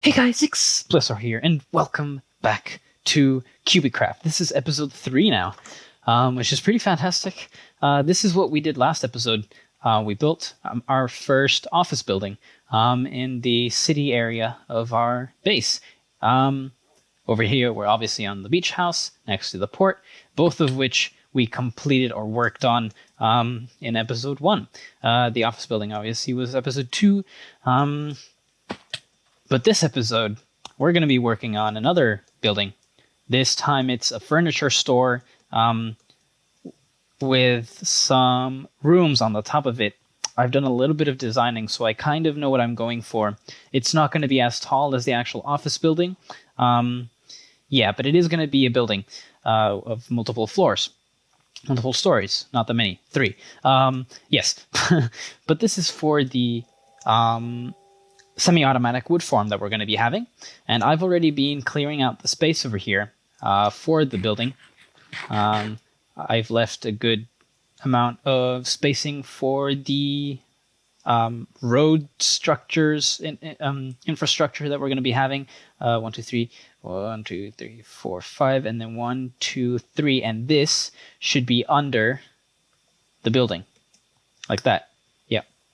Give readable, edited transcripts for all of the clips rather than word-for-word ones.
Hey guys, Explicor here, and welcome back to KubiKraft. This is episode 3 now, which is pretty fantastic. This is what we did last episode. We built our first office building in the city area of our base. Over here, we're obviously on the beach house next to the port, both of which we completed or worked on in episode 1. The office building, obviously, was episode 2. But this episode, we're going to be working on another building. This time it's a furniture store with some rooms on the top of it. I've done a little bit of designing, so I kind of know what I'm going for. It's not going to be as tall as the actual office building. Yeah, but it is going to be a building of multiple floors. Multiple stories, not that many. 3. Yes. But this is for the semi-automatic wood farm that we're going to be having, and I've already been clearing out the space over here for the building. I've left a good amount of spacing for the road structures, infrastructure that we're going to be having. 1, 2, 3, 1, 2, 3, 4, 5, and then 1, 2, 3, and this should be under the building, like that.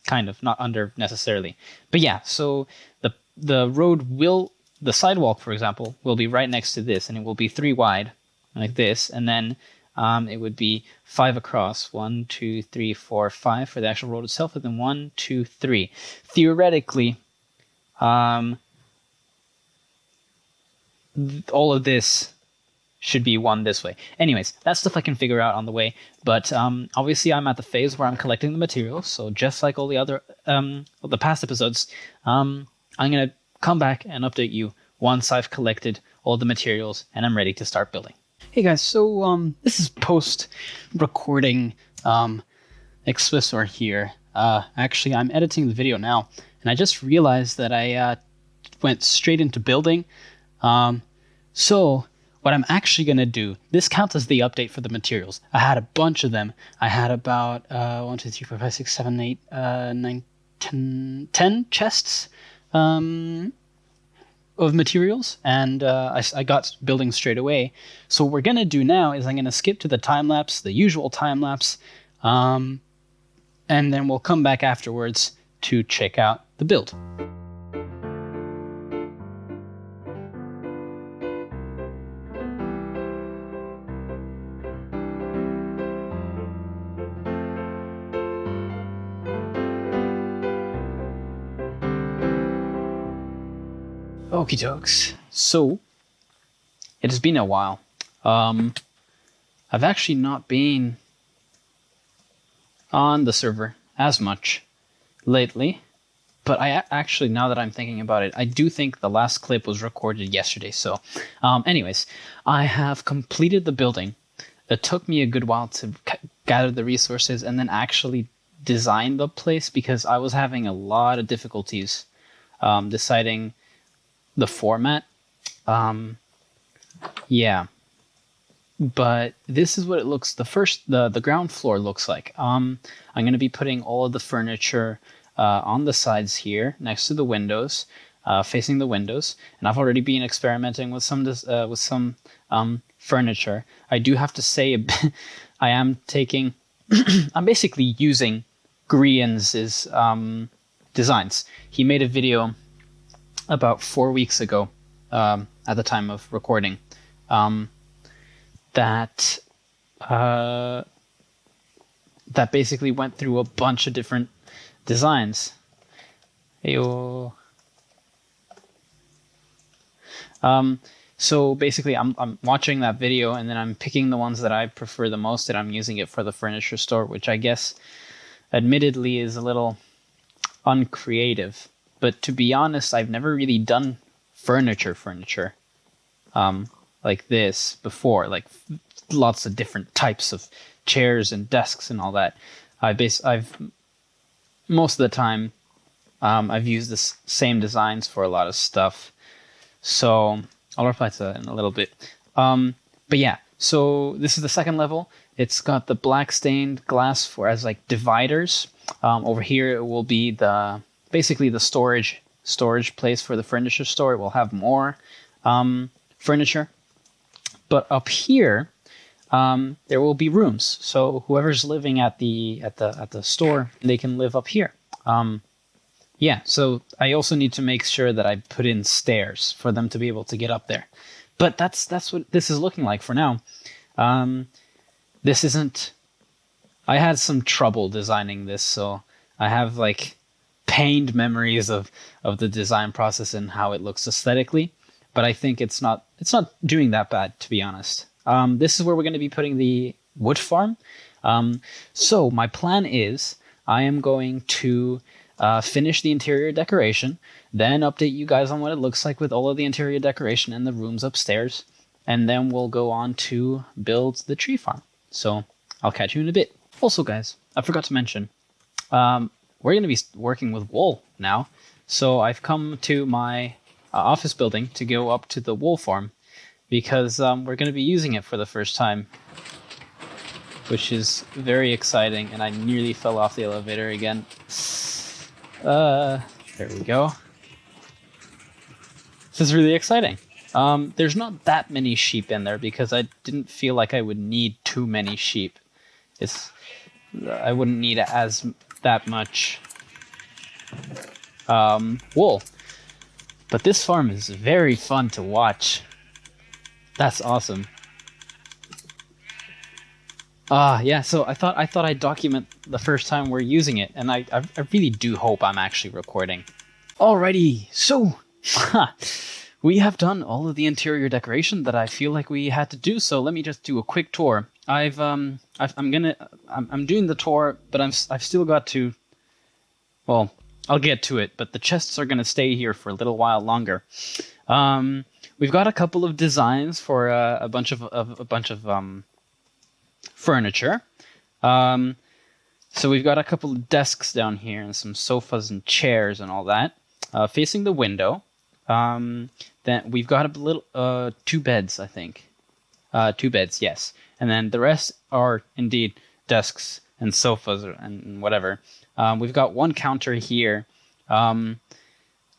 Kind of, not under necessarily. But yeah, so the road will, the sidewalk, for example, will be right next to this, and it will be 3 wide, like this, and then it would be 5 across. 1, 2, 3, 4, 5 for the actual road itself, and then 1, 2, 3. Theoretically, all of this should be one this way. Anyways, that's stuff I can figure out on the way. But obviously, I'm at the phase where I'm collecting the materials. So just like all the other, the past episodes, I'm gonna come back and update you once I've collected all the materials and I'm ready to start building. Hey guys, so this is post-recording Explicor here. Actually, I'm editing the video now, and I just realized that I went straight into building. So what I'm actually going to do, this counts as the update for the materials. I had a bunch of them. I had about 1, 2, 3, 4, 5, 6, 7, 8, 9, 10 chests of materials, and I got building straight away. So what we're going to do now is I'm going to skip to the time-lapse, the usual time-lapse, and then we'll come back afterwards to check out the build. Okie dokes. So, it has been a while. I've actually not been on the server as much lately, but I actually, now that I'm thinking about it, I do think the last clip was recorded yesterday. So, anyways, I have completed the building. It took me a good while to gather the resources and then actually design the place because I was having a lot of difficulties deciding the format. Yeah, but this is what it looks, the ground floor looks like. I'm going to be putting all of the furniture on the sides here next to the windows, facing the windows, and I've already been experimenting with some furniture. I do have to say I am taking I'm basically using Grian's designs. He made a video about 4 weeks ago, at the time of recording, that basically went through a bunch of different designs. So basically, I'm watching that video and then I'm picking the ones that I prefer the most, and I'm using it for the furniture store, which I guess, admittedly, is a little uncreative. But to be honest, I've never really done furniture, like this before, like lots of different types of chairs and desks and all that. I've most of the time, I've used the same designs for a lot of stuff. So I'll reply to that in a little bit. But yeah, so this is the second level. It's got the black stained glass as like dividers. Over here it will be basically the storage storage place for the furniture store. It will have more furniture. But up here, there will be rooms. So whoever's living at the store, they can live up here. Yeah, so I also need to make sure that I put in stairs for them to be able to get up there. But that's what this is looking like for now. This isn't... I had some trouble designing this, so I have like pained memories of the design process and how it looks aesthetically. But I think it's not doing that bad, to be honest. This is where we're going to be putting the wood farm. So my plan is I am going to finish the interior decoration, then update you guys on what it looks like with all of the interior decoration and the rooms upstairs, and then we'll go on to build the tree farm. So I'll catch you in a bit. Also, guys, I forgot to mention, we're going to be working with wool now. So I've come to my office building to go up to the wool farm because we're going to be using it for the first time, which is very exciting. And I nearly fell off the elevator again. There we go. This is really exciting. There's not that many sheep in there because I didn't feel like I would need too many sheep. I wouldn't need that much wool. But this farm is very fun to watch. That's awesome. Yeah, so I thought I'd document the first time we're using it, and I really do hope I'm actually recording. Alrighty, so we have done all of the interior decoration that I feel like we had to do, so let me just do a quick tour. I'm doing the tour, but I've still got to, well, I'll get to it, but the chests are gonna stay here for a little while longer. We've got a couple of designs for a bunch of furniture. So we've got a couple of desks down here and some sofas and chairs and all that. Facing the window, then we've got a little 2 beds, I think. 2 beds, yes. And then the rest are indeed desks and sofas and whatever. We've got one counter here,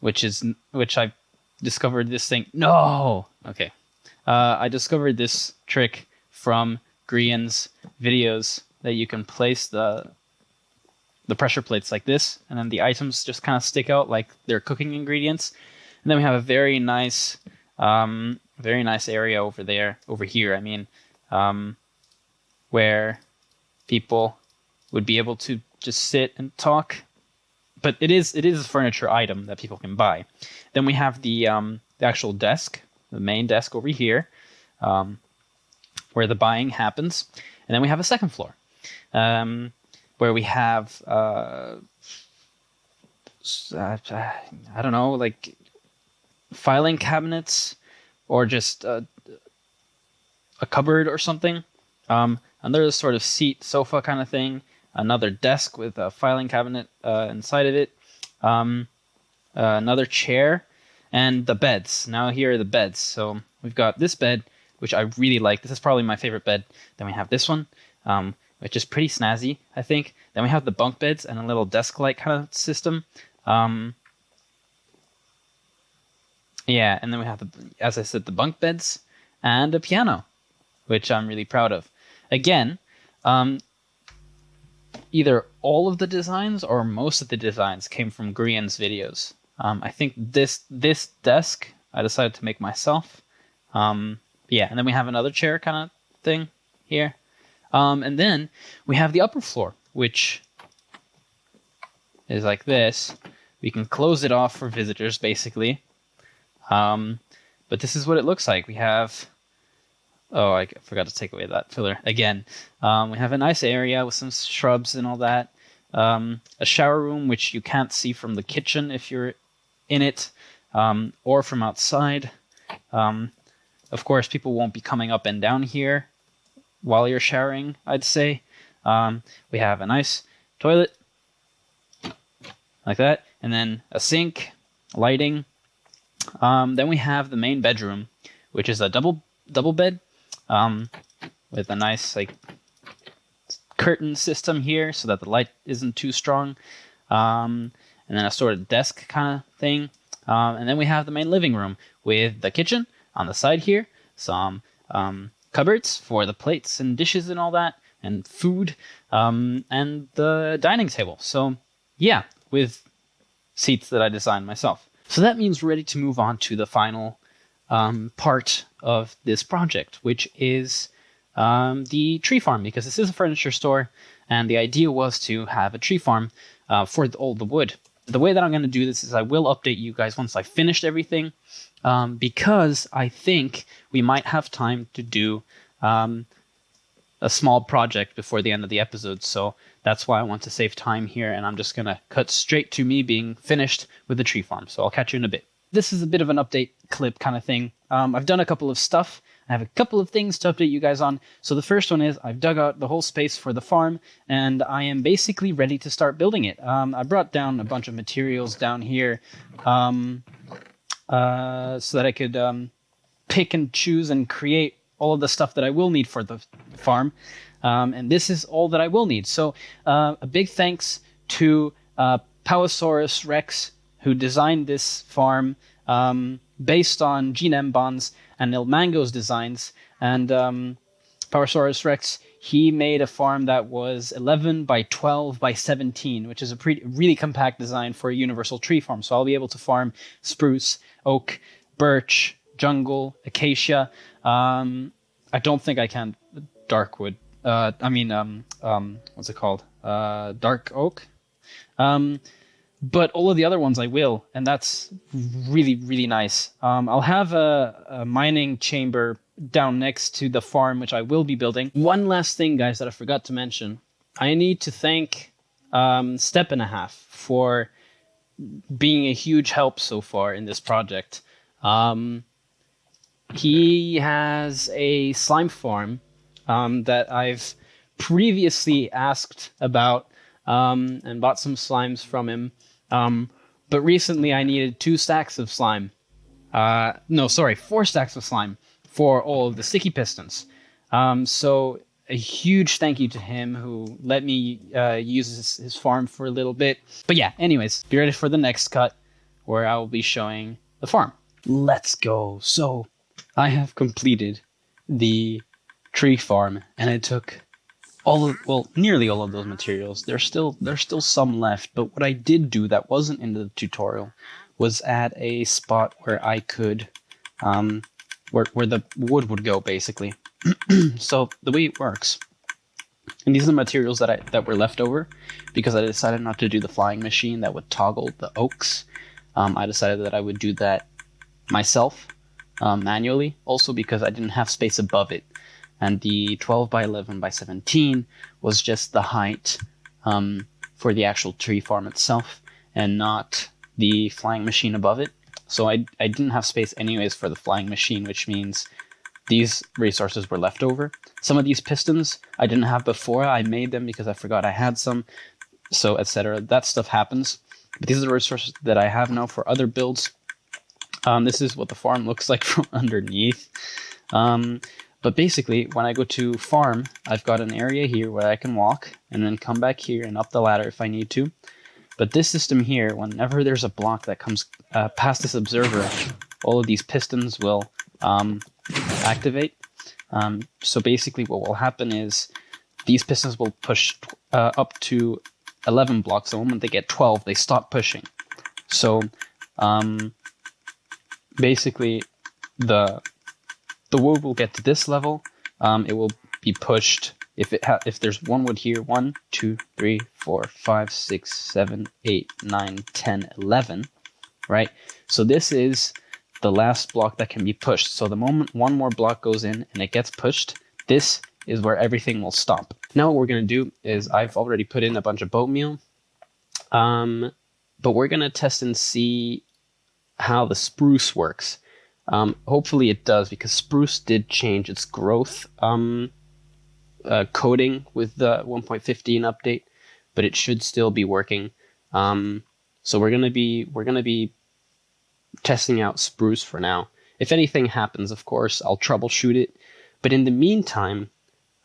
which I discovered this thing. No, okay. I discovered this trick from Grian's videos that you can place the pressure plates like this, and then the items just kind of stick out like they're cooking ingredients. And then we have a very nice area over here. I mean, where people would be able to just sit and talk. But it is a furniture item that people can buy. Then we have the actual desk, the main desk over here, where the buying happens. And then we have a second floor, where we have I don't know, like filing cabinets or just a cupboard or something. Another sort of seat, sofa kind of thing. Another desk with a filing cabinet inside of it. Another chair. And the beds. Now here are the beds. So we've got this bed, which I really like. This is probably my favorite bed. Then we have this one, which is pretty snazzy, I think. Then we have the bunk beds and a little desk-like kind of system. Yeah, and then we have, as I said, the bunk beds and a piano, which I'm really proud of. Again, either all of the designs or most of the designs came from Grian's videos. I think this desk I decided to make myself. Yeah, and then we have another chair kind of thing here. And then we have the upper floor, which is like this. We can close it off for visitors, basically. But this is what it looks like. We have... Oh, I forgot to take away that filler again. We have a nice area with some shrubs and all that. A shower room, which you can't see from the kitchen if you're in it, or from outside. Of course, people won't be coming up and down here while you're showering, I'd say. We have a nice toilet, like that, and then a sink, lighting. Then we have the main bedroom, which is a double bed, with a nice like curtain system here so that the light isn't too strong. And then a sort of desk kind of thing. And then we have the main living room with the kitchen on the side here, some cupboards for the plates and dishes and all that, and food, and the dining table. So yeah, with seats that I designed myself. So that means we're ready to move on to the final part of this project, which is the tree farm, because this is a furniture store, and the idea was to have a tree farm for all the wood. The way that I'm going to do this is I will update you guys once I've finished everything, because I think we might have time to do a small project before the end of the episode. So that's why I want to save time here, and I'm just going to cut straight to me being finished with the tree farm. So I'll catch you in a bit. This is a bit of an update clip kind of thing. I've done a couple of stuff. I have a couple of things to update you guys on. So the first one is I've dug out the whole space for the farm, and I am basically ready to start building it. I brought down a bunch of materials down here so that I could pick and choose and create all of the stuff that I will need for the farm. And this is all that I will need. So a big thanks to Powosaurus Rex, who designed this farm based on Gene M. Bond's and Ilmango's designs. And Powosaurus Rex, he made a farm that was 11 by 12 by 17, which is a really compact design for a universal tree farm. So I'll be able to farm spruce, oak, birch, jungle, acacia. I don't think I can darkwood. What's it called? Dark oak. But all of the other ones I will, and that's really, really nice. I'll have a mining chamber down next to the farm, which I will be building. One last thing, guys, that I forgot to mention. I need to thank Step and a Half for being a huge help so far in this project. He has a slime farm that I've previously asked about and bought some slimes from him. But recently I needed 4 stacks of slime for all of the sticky pistons. So a huge thank you to him who let me use his farm for a little bit. But yeah, anyways, be ready for the next cut where I will be showing the farm. Let's go. So I have completed the tree farm, and it took nearly all of those materials. There's still some left, but what I did do that wasn't in the tutorial was add a spot where I could, where the wood would go, basically. So the way it works, and these are the materials that were left over, because I decided not to do the flying machine that would toggle the oaks. I decided that I would do that myself, manually, also because I didn't have space above it. And the 12 by 11 by 17 was just the height for the actual tree farm itself, and not the flying machine above it. So I didn't have space anyways for the flying machine, which means these resources were left over. Some of these pistons I didn't have before. I made them because I forgot I had some, so etc. That stuff happens. But these are the resources that I have now for other builds. This is what the farm looks like from underneath. But basically, when I go to farm, I've got an area here where I can walk and then come back here and up the ladder if I need to. But this system here, whenever there's a block that comes past this observer, all of these pistons will activate. So basically what will happen is these pistons will push up to 11 blocks. The moment they get 12, they stop pushing. So basically the wood will get to this level. It will be pushed if there's one wood here, 1, 2, 3, 4, 5, 6, 7, 8, 9, 10, 11, right? So this is the last block that can be pushed. So the moment one more block goes in and it gets pushed, this is where everything will stop. Now what we're going to do is I've already put in a bunch of boat meal, but we're going to test and see how the spruce works. Hopefully it does, because spruce did change its growth coding with the 1.15 update, but it should still be working. So we're gonna be testing out spruce for now. If anything happens, of course, I'll troubleshoot it. But in the meantime,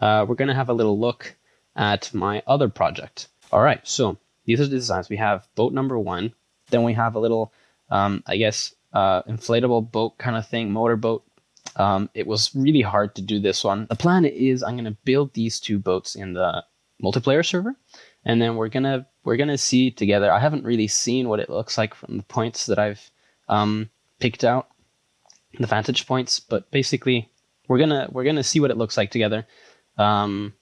we're gonna have a little look at my other project. All right, so these are the designs. We have boat number 1. Then we have a little I guess, inflatable boat kind of thing, motorboat. It was really hard to do this one. The plan is I'm gonna build these 2 boats in the multiplayer server, and then we're gonna see together. I haven't really seen what it looks like from the points that I've picked out, the vantage points, but basically we're gonna see what it looks like together. That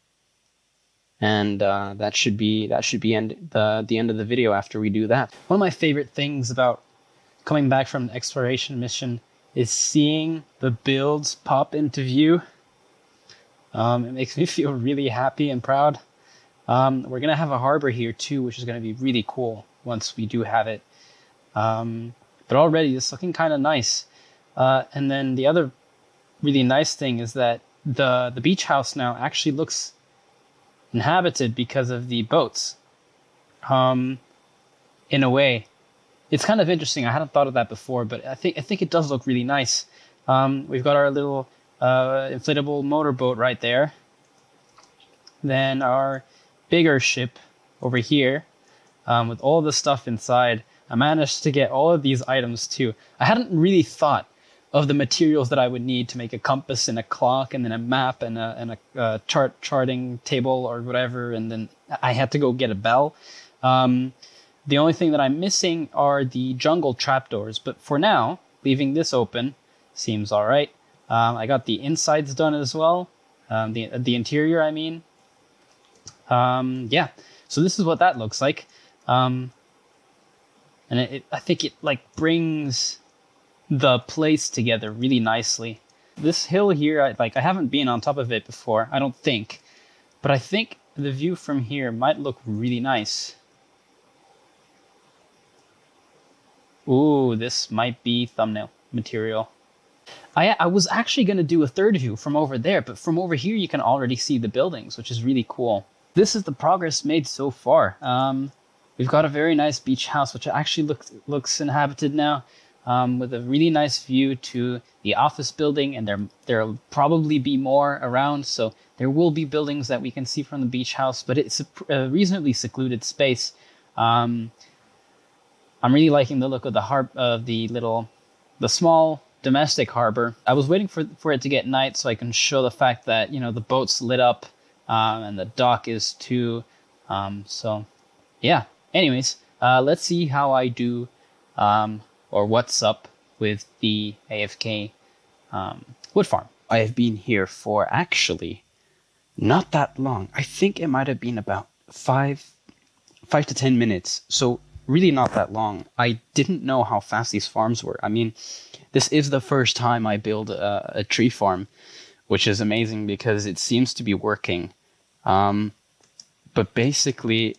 should be the end of the video after we do that. One of my favorite things about coming back from an exploration mission is seeing the builds pop into view. It makes me feel really happy and proud. We're gonna have a harbor here too, which is gonna be really cool once we do have it. But already it's looking kind of nice. And then the other really nice thing is that the beach house now actually looks inhabited because of the boats. In a way, it's kind of interesting. I hadn't thought of that before, but I think it does look really nice. We've got our little inflatable motorboat right there. Then our bigger ship over here with all the stuff inside. I managed to get all of these items too. I hadn't really thought of the materials that I would need to make a compass and a clock and then a map and a charting table or whatever, and then I had to go get a bell. The only thing that I'm missing are the jungle trapdoors, but for now, leaving this open seems all right. I got the insides done as well, the interior, I mean. Yeah, so this is what that looks like. And I think it like brings the place together really nicely. This hill here, I haven't been on top of it before, I don't think, but I think the view from here might look really nice. Ooh, this might be thumbnail material. I was actually going to do a third view from over there, but from over here you can already see the buildings, which is really cool. This is the progress made so far. We've got a very nice beach house, which actually looks inhabited now. With a really nice view to the office building, and there'll probably be more around, so there will be buildings that we can see from the beach house, but it's a reasonably secluded space. I'm really liking the look of the small domestic harbor. I was waiting for it to get night so I can show the fact that, you know, the boat's lit up, and the dock is too. So yeah, anyways, let's see how I do, or what's up with the AFK wood farm. I have been here for actually not that long. I think it might have been about 5 to 10 minutes. So really not that long. I didn't know how fast these farms were. I mean, this is the first time I build a tree farm, which is amazing because it seems to be working. But basically,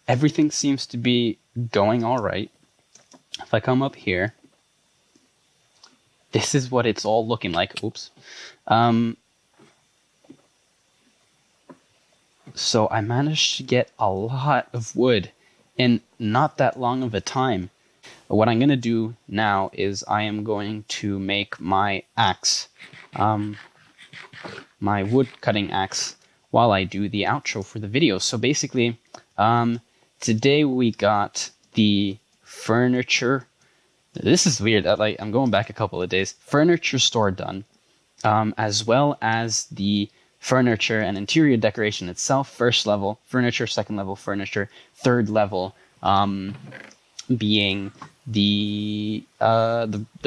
everything seems to be going all right. If I come up here, this is what it's all looking like. Oops. So I managed to get a lot of wood in not that long of a time. What I'm going to do now is I am going to make my axe, my wood cutting axe, while I do the outro for the video. So basically, today we got the furniture. This is weird. I'm going back a couple of days. Furniture store done, as well as the furniture and interior decoration itself. First level furniture, second level furniture, third level being the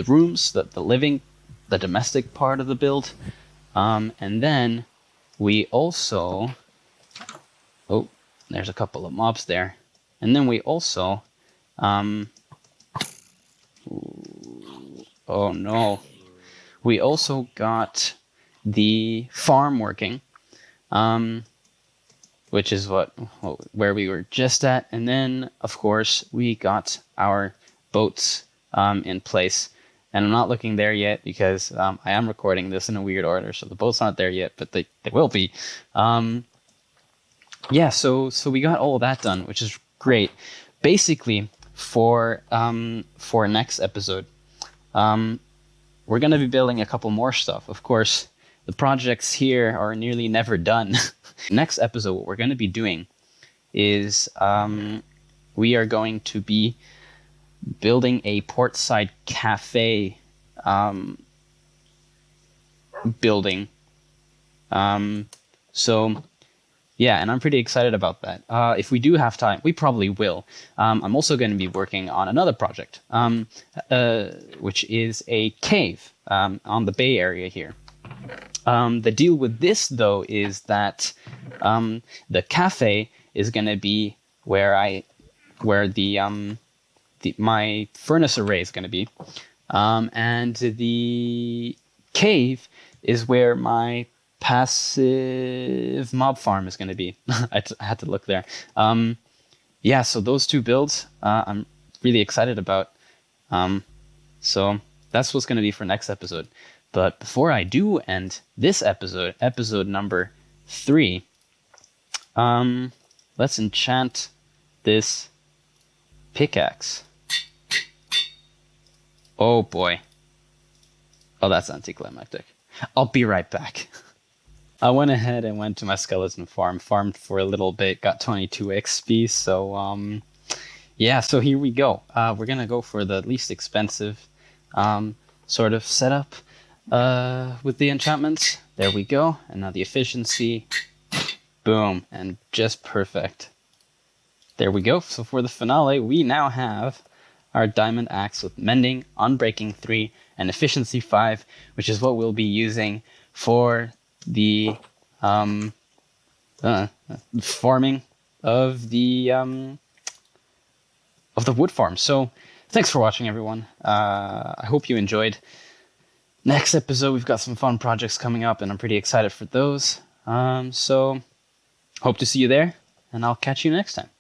rooms, the living, the domestic part of the build, and then we also, oh, there's a couple of mobs there, and then we also, oh no, we also got the farm working, which is where we were just at, and then of course we got our boats in place. And I'm not looking there yet because I am recording this in a weird order, so the boats aren't there yet, but they will be. Yeah, so we got all of that done, which is great. Basically, for next episode, we're going to be building a couple more stuff. Of course, the projects here are nearly never done. Next episode, what we're going to be doing is we are going to be building a portside cafe building. So yeah, and I'm pretty excited about that. If we do have time, we probably will. I'm also going to be working on another project, which is a cave on the Bay Area here. The deal with this, though, is that the cafe is going to be where my furnace array is going to be, and the cave is where my passive mob farm is going to be. I had to look there. Yeah, so those two builds I'm really excited about. So that's what's going to be for next episode. But before I do end this episode number 3, let's enchant this pickaxe. Oh boy. Oh, that's anticlimactic. I'll be right back. I went ahead and went to my skeleton farm, farmed for a little bit, got 22 XP, so yeah, so here we go. We're gonna go for the least expensive sort of setup with the enchantments. There we go, and now the efficiency, boom, and just perfect. There we go. So for the finale, we now have our diamond axe with mending, unbreaking 3, and efficiency 5, which is what we'll be using for the farming of the wood farm. So thanks for watching, everyone. I hope you enjoyed. Next episode, we've got some fun projects coming up, and I'm pretty excited for those. So hope to see you there, and I'll catch you next time.